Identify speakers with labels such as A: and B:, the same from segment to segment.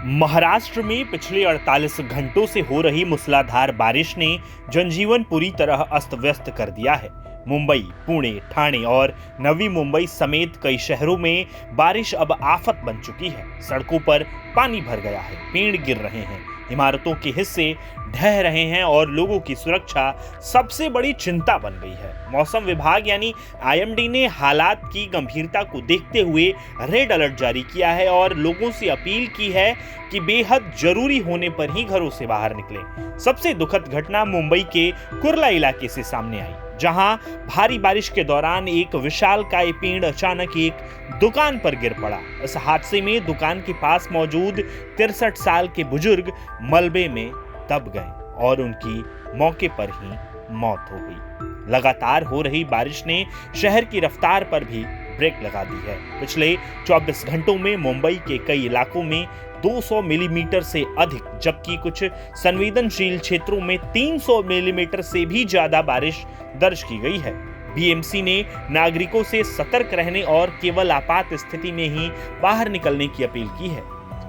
A: महाराष्ट्र में पिछले 48 घंटों से हो रही मूसलाधार बारिश ने जनजीवन पूरी तरह अस्त व्यस्त कर दिया है। मुंबई, पुणे, ठाणे और नवी मुंबई समेत कई शहरों में बारिश अब आफत बन चुकी है। सड़कों पर पानी भर गया है, पेड़ गिर रहे हैं, इमारतों के हिस्से ढह रहे हैं और लोगों की सुरक्षा सबसे बड़ी चिंता बन गई है। मौसम विभाग यानी आईएमडी ने हालात की गंभीरता को देखते हुए रेड अलर्ट जारी किया है और लोगों से अपील की है कि बेहद जरूरी होने पर ही घरों से बाहर निकलें। सबसे दुखद घटना मुंबई के कुर्ला इलाके से सामने आई, जहां भारी बारिश के दौरान एक विशालकाय पेड़ अचानक एक दुकान पर गिर पड़ा। इस हादसे में दुकान के पास मौजूद 63 साल के बुजुर्ग मलबे में दब गए और उनकी मौके पर ही मौत हो गई। लगातार हो रही बारिश ने शहर की रफ्तार पर भी ब्रेक लगा दी है। पिछले 24 घंटों में मुंबई के कई इलाकों में 200 मिलीमीटर से अधिक, जबकि कुछ संवेदनशील क्षेत्रों में 300 मिलीमीटर से भी ज्यादा बारिश दर्ज की गई है। बीएमसी ने नागरिकों से सतर्क रहने और केवल आपात स्थिति में ही बाहर निकलने की अपील की है।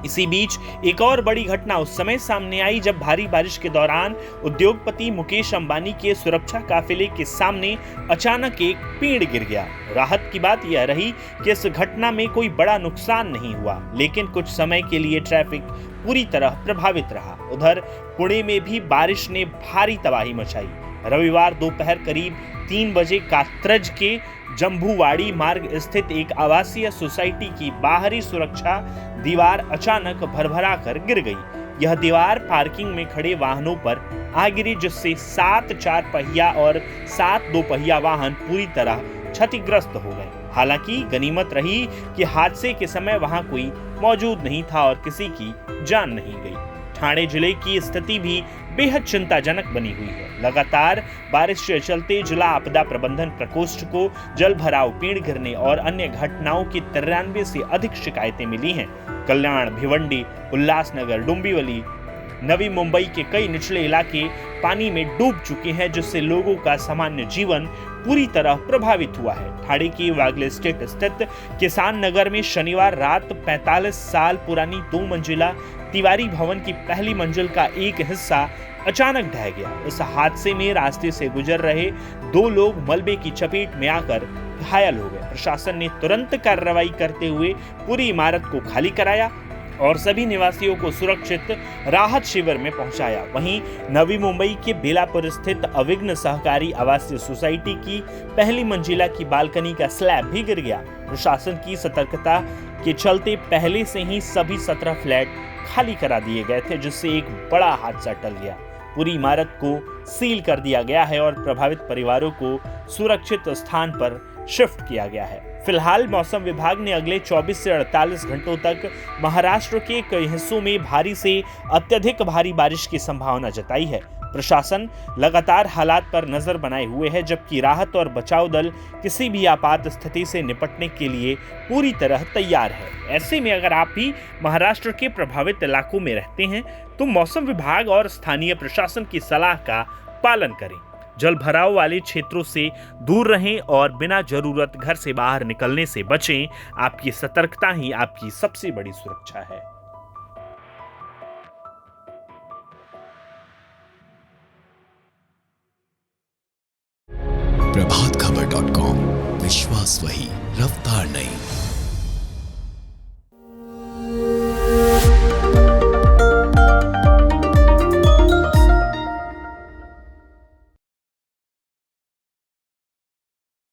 A: इसी बीच एक और बड़ी घटना उस समय सामने आई जब भारी बारिश के दौरान उद्योगपति मुकेश अंबानी के सुरक्षा काफिले के सामने अचानक एक पेड़ गिर गया। राहत की बात यह रही कि इस घटना में कोई बड़ा नुकसान नहीं हुआ, लेकिन कुछ समय के लिए ट्रैफिक पूरी तरह प्रभावित रहा। उधर पुणे में भी बारिश ने भारी तबाही मचाई। रविवार दोपहर करीब 3 बजे कात्रज के जम्बूवाड़ी मार्ग स्थित एक आवासीय सोसाइटी की बाहरी सुरक्षा दीवार अचानक भरभरा कर गिर गई। यह दीवार पार्किंग में खड़े वाहनों पर आ गिरी, जिससे 7 4 पहिया और 7 2 पहिया वाहन पूरी तरह क्षतिग्रस्त हो गए। हालांकि गनीमत रही कि हादसे के समय वहां कोई मौजूद नहीं था और किसी की जान नहीं गई। ठाणे जिले की स्थिति भी बेहद चिंताजनक बनी हुई है। लगातार बारिश के चलते जिला आपदा प्रबंधन प्रकोष्ठ को जल भराव, पेड़ गिरने और अन्य घटनाओं की 93 से अधिक शिकायतें मिली हैं। कल्याण, भिवंडी, उल्लासनगर, डोंबिवली, नवी मुंबई के कई निचले इलाके पानी में डूब चुके हैं, जिससे लोगों का सामान्य जीवन पूरी तरह प्रभावित हुआ है। ठाणे की वागले स्टेट स्थित किसान नगर में शनिवार रात 45 साल पुरानी 2 मंजिला तिवारी भवन की पहली मंजिल का एक हिस्सा अचानक ढह गया। इस हादसे में रास्ते से गुजर रहे 2 लोग मलबे की चपेट में आकर घायल हो गए। प्रशासन ने तुरंत कार्रवाई करते हुए पूरी इमारत को खाली कराया और सभी निवासियों को सुरक्षित राहत शिविर में पहुंचाया। वहीं नवी मुंबई के बेलापुर स्थित अविघ्न सहकारी आवासीय सोसाइटी की पहली मंजिला की बालकनी का स्लैब भी गिर गया। प्रशासन की सतर्कता के चलते पहले से ही सभी 17 फ्लैट खाली करा दिए गए थे, जिससे एक बड़ा हादसा टल गया। पूरी इमारत को सील कर दिया गया है और प्रभावित परिवारों को सुरक्षित स्थान पर शिफ्ट किया गया है। फिलहाल मौसम विभाग ने अगले 24 से 48 घंटों तक महाराष्ट्र के कई हिस्सों में भारी से अत्यधिक भारी बारिश की संभावना जताई है। प्रशासन लगातार हालात पर नजर बनाए हुए है, जबकि राहत और बचाव दल किसी भी आपात स्थिति से निपटने के लिए पूरी तरह तैयार है। ऐसे में अगर आप भी महाराष्ट्र के प्रभावित इलाकों में रहते हैं तो मौसम विभाग और स्थानीय प्रशासन की सलाह का पालन करें। जल भराव वाले क्षेत्रों से दूर रहें और बिना जरूरत घर से बाहर निकलने से बचें। आपकी सतर्कता ही आपकी सबसे बड़ी सुरक्षा है।
B: प्रभातखबर.com, विश्वास वही, रफ्तार नहीं।